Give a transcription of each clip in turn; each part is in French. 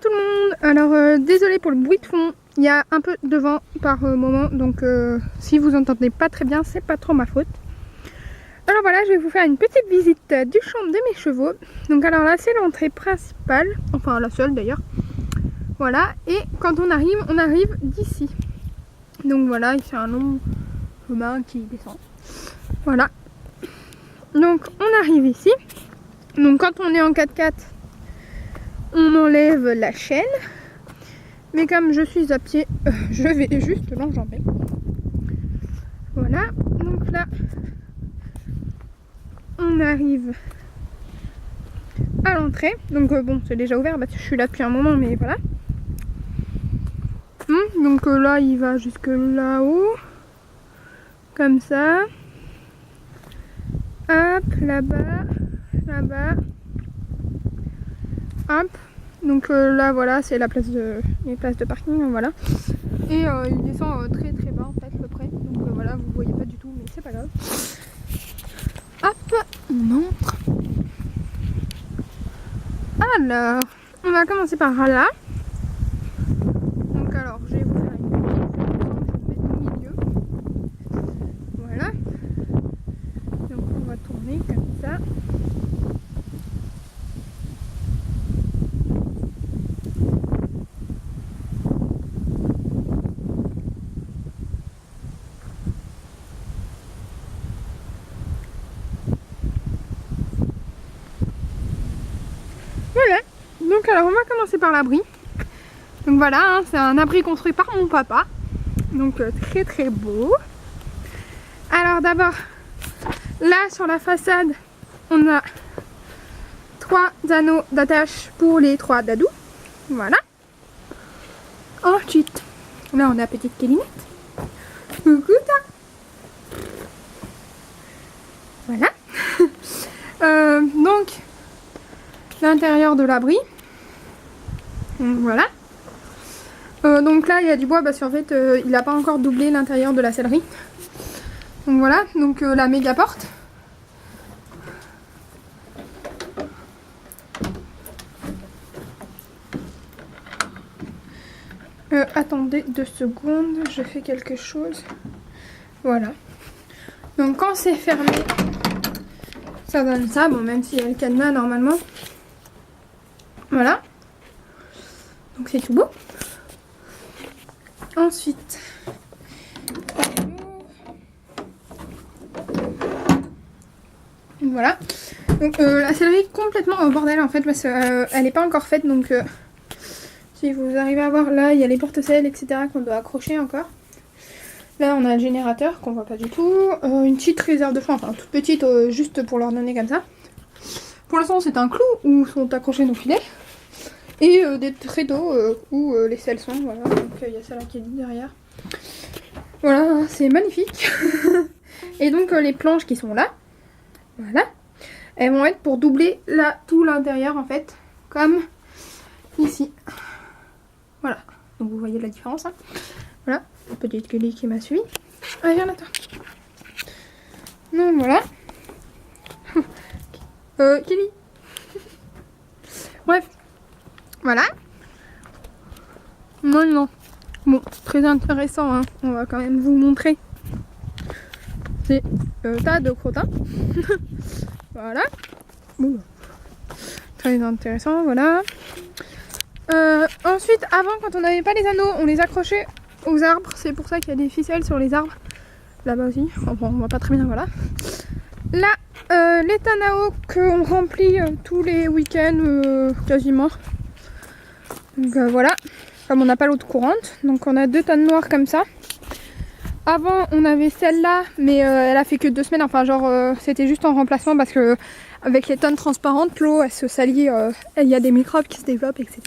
tout le monde. Alors désolé pour le bruit de fond, il y a un peu de vent par moment, donc si vous entendez pas très bien, c'est pas trop ma faute. Alors voilà, je vais vous faire une petite visite du champ de mes chevaux. Donc alors là c'est l'entrée principale, enfin la seule d'ailleurs. Voilà, et quand on arrive d'ici. Donc voilà, c'est un long chemin qui descend. Voilà. Donc on arrive ici. Donc quand on est en 4x4, on enlève la chaîne. Mais comme je suis à pied, je vais juste l'enjamber. Voilà, donc là, on arrive à l'entrée. Donc bon, c'est déjà ouvert parce que je suis là depuis un moment, mais voilà. Donc là, il va jusque là-haut. Comme ça. Hop, là-bas, là-bas. Hop. Donc là, voilà, c'est la place les places de parking, voilà. Et il descend très très bas en fait, le près. Donc voilà, vous voyez pas du tout, mais c'est pas grave. Hop, on entre. Alors, on va commencer par là. Donc alors, je vais vous faire une petite photo, je vais me mettre au milieu. Voilà. Donc on va tourner comme ça. Voilà. Donc alors on va commencer par l'abri. Donc voilà, hein, c'est un abri construit par mon papa. Donc très très beau. Alors d'abord, là sur la façade, on a 3 anneaux d'attache pour les 3 dadous. Voilà. Ensuite, là on a petite Kélinette. Coucou toi. Voilà. Donc, l'intérieur de l'abri. Voilà. Donc là il y a du bois parce qu'en fait il n'a pas encore doublé l'intérieur de la sellerie. Donc voilà, donc la méga porte. Attendez 2 secondes, je fais quelque chose. Voilà. Donc quand c'est fermé, ça donne ça. Bon, même s'il y a le cadenas normalement. Voilà. Donc c'est tout beau. Ensuite, voilà. Donc la sellerie est complètement au bordel en fait parce qu'elle n'est pas encore faite. Donc si vous arrivez à voir là, il y a les porte-selles etc. qu'on doit accrocher encore. Là on a le générateur qu'on voit pas du tout. Une petite réserve de frein, enfin toute petite, juste pour leur donner comme ça. Pour l'instant c'est un clou où sont accrochés nos filets. Et des tréteaux où les selles sont, voilà, donc il y a celle-là qui est derrière. Voilà, c'est magnifique. Et donc les planches qui sont là, voilà, elles vont être pour doubler là, tout l'intérieur en fait, comme ici. Voilà, donc vous voyez la différence, hein. Voilà, la petite Kelly qui m'a suivi. Allez, viens là toi. Donc voilà. Kelly. Bref. Voilà. Maintenant, bon, très intéressant, hein. On va quand même vous montrer. C'est tas de crottins. Voilà. Bon. Très intéressant, voilà. Ensuite, avant, quand on n'avait pas les anneaux, on les accrochait aux arbres. C'est pour ça qu'il y a des ficelles sur les arbres. Là-bas aussi. Enfin, on voit pas très bien, voilà. Là, les tonnes à eau qu'on remplit tous les week-ends, quasiment. Donc voilà, comme on n'a pas l'eau courante, donc on a 2 tonnes noires comme ça. Avant on avait celle-là, mais elle a fait que 2 semaines, enfin genre c'était juste en remplacement parce que avec les tonnes transparentes, l'eau elle se salit, il y a des microbes qui se développent, etc.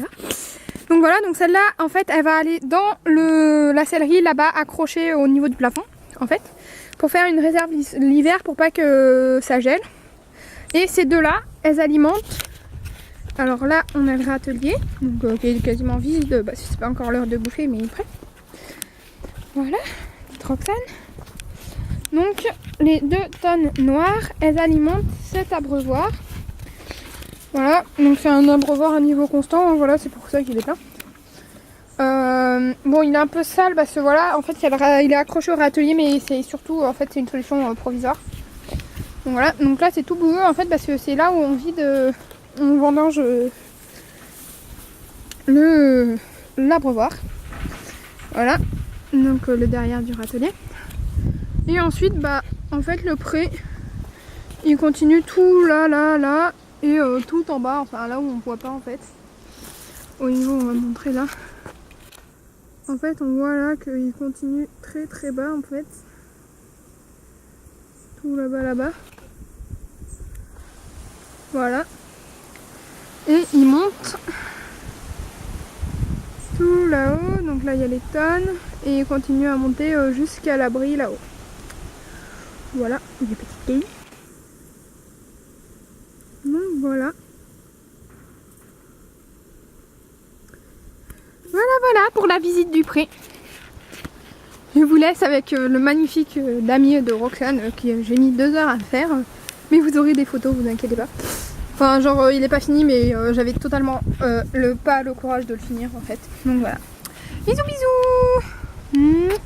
Donc voilà, donc celle-là en fait elle va aller dans la sellerie là-bas accrochée au niveau du plafond en fait, pour faire une réserve l'hiver pour pas que ça gèle. Et ces deux-là, elles alimentent. Alors là, on a le râtelier, donc qui est quasiment vide, bah, c'est pas encore l'heure de bouffer, mais il est prêt. Voilà, petite Roxane. Donc les 2 tonnes noires, elles alimentent cet abreuvoir. Voilà, donc c'est un abreuvoir à niveau constant, voilà, c'est pour ça qu'il est plein. Bon, il est un peu sale parce que voilà, en fait, il est accroché au râtelier, mais c'est surtout, en fait, c'est une solution provisoire. Donc voilà, donc là c'est tout boueux en fait parce que c'est là où on vide, on vendange l'abreuvoir. Voilà, donc le derrière du râtelier. Et ensuite, bah, en fait, le pré, il continue tout là, et tout en bas, enfin là où on voit pas en fait. Au niveau, on va montrer là. En fait, on voit là qu'il continue très bas en fait. Tout là-bas. Voilà. Et il monte tout là-haut. Donc là, il y a les tonnes. Et il continue à monter jusqu'à l'abri là-haut. Voilà, il y a des petites cailles. Donc voilà. Voilà pour la visite du pré. Je vous laisse avec le magnifique damier de Roxane que j'ai mis 2 heures à faire. Mais vous aurez des photos, vous inquiétez pas. Enfin, genre, il est pas fini, mais j'avais totalement pas le courage de le finir en fait. Donc voilà. Bisous bisous.